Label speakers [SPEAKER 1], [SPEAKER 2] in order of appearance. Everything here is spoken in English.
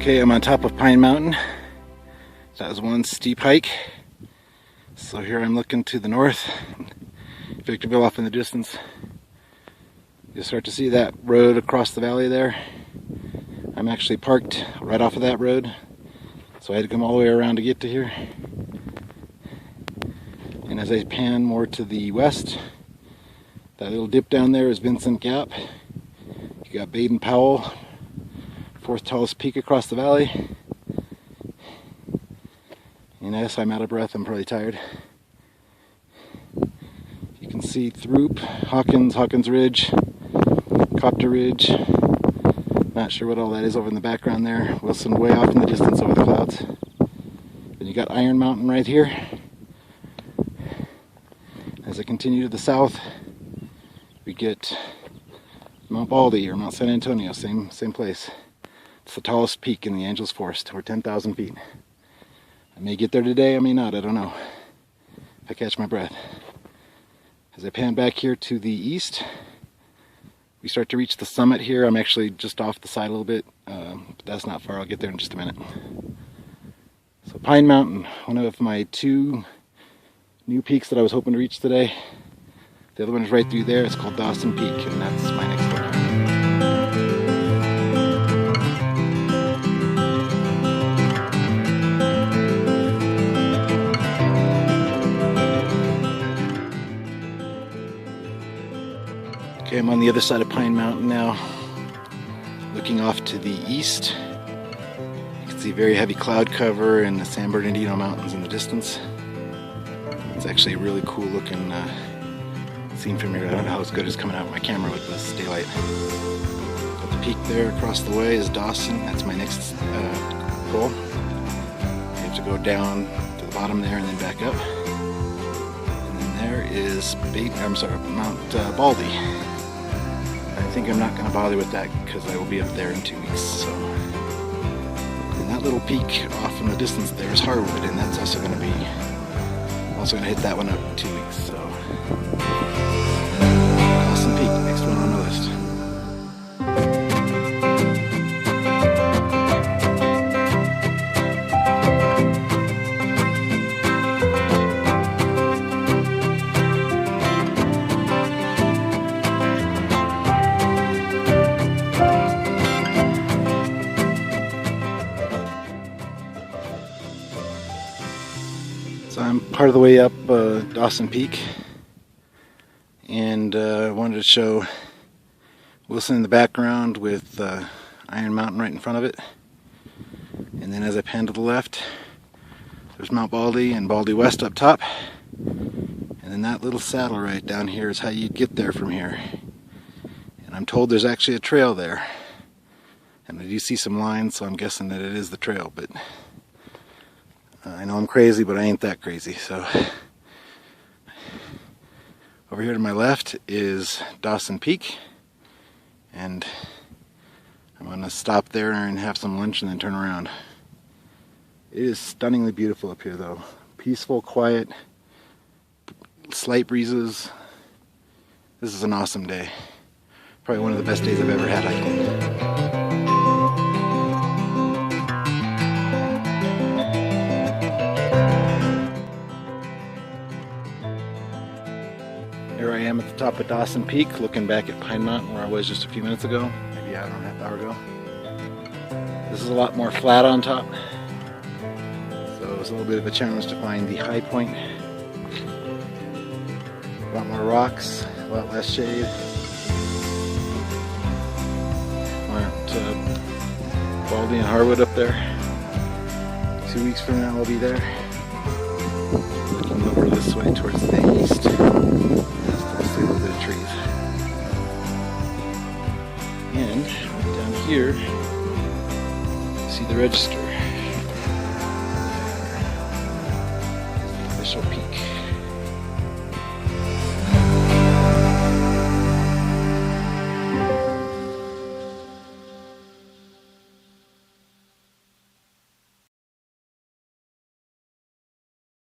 [SPEAKER 1] Okay, I'm on top of Pine Mountain. That was one steep hike. So here I'm looking to the north, Victorville off in the distance. You'll start to see that road across the valley there. I'm actually parked right off of that road, so I had to come all the way around to get to here. And as I pan more to the west, that little dip down there is Vincent Gap. You got Baden-Powell, fourth tallest peak across the valley. And yes, I'm out of breath, I'm probably tired. You can see Throop, Hawkins Ridge, Copter Ridge. Not sure what all that is over in the background there. Wilson way off in the distance over the clouds. Then you got Iron Mountain right here. As I continue to the south, we get Mount Baldy or Mount San Antonio, same place. It's the tallest peak in the Angeles Forest, over 10,000 feet. I may get there today, I may not, I don't know. If I catch my breath. As I pan back here to the east, we start to reach the summit here. I'm actually just off the side a little bit, but that's not far. I'll get there in just a minute. So Pine Mountain, one of my two new peaks that I was hoping to reach today. The other one is right through there. It's called Dawson Peak, and that's my next one. Okay, I'm on the other side of Pine Mountain now, looking off to the east. You can see very heavy cloud cover and the San Bernardino Mountains in the distance. It's actually a really cool looking scene from here. I don't know how it's good as coming out with my camera with this daylight. But the peak there across the way is Dawson. That's my next goal. You have to go down to the bottom there and then back up. And then there is Mount Baldy. I think I'm not going to bother with that because I will be up there in 2 weeks. So, and that little peak off in the distance there is Harwood, and that's also going to be hit that one up in 2 weeks. So, Dawson Peak, next one on the list. So I'm part of the way up Dawson Peak, and I wanted to show Wilson in the background with Iron Mountain right in front of it. And then as I pan to the left, there's Mount Baldy and Baldy West up top. And then that little saddle right down here is how you get there from here. And I'm told there's actually a trail there. And I do see some lines, so I'm guessing that it is the trail, but I know I'm crazy, but I ain't that crazy. So over here to my left is Dawson Peak, and I'm going to stop there and have some lunch and then turn around. It is stunningly beautiful up here though. Peaceful, quiet, slight breezes. This is an awesome day. Probably one of the best days I've ever had hiking. Here I am at the top of Dawson Peak, looking back at Pine Mountain where I was just a few minutes ago, maybe I don't know, half an hour ago. This is a lot more flat on top, so it's a little bit of a challenge to find the high point. A lot more rocks, a lot less shade. Mount Baldy and Harwood up there. 2 weeks from now I'll be there. Looking over this way towards the east. See a little bit of trees. And right down here, you see the register.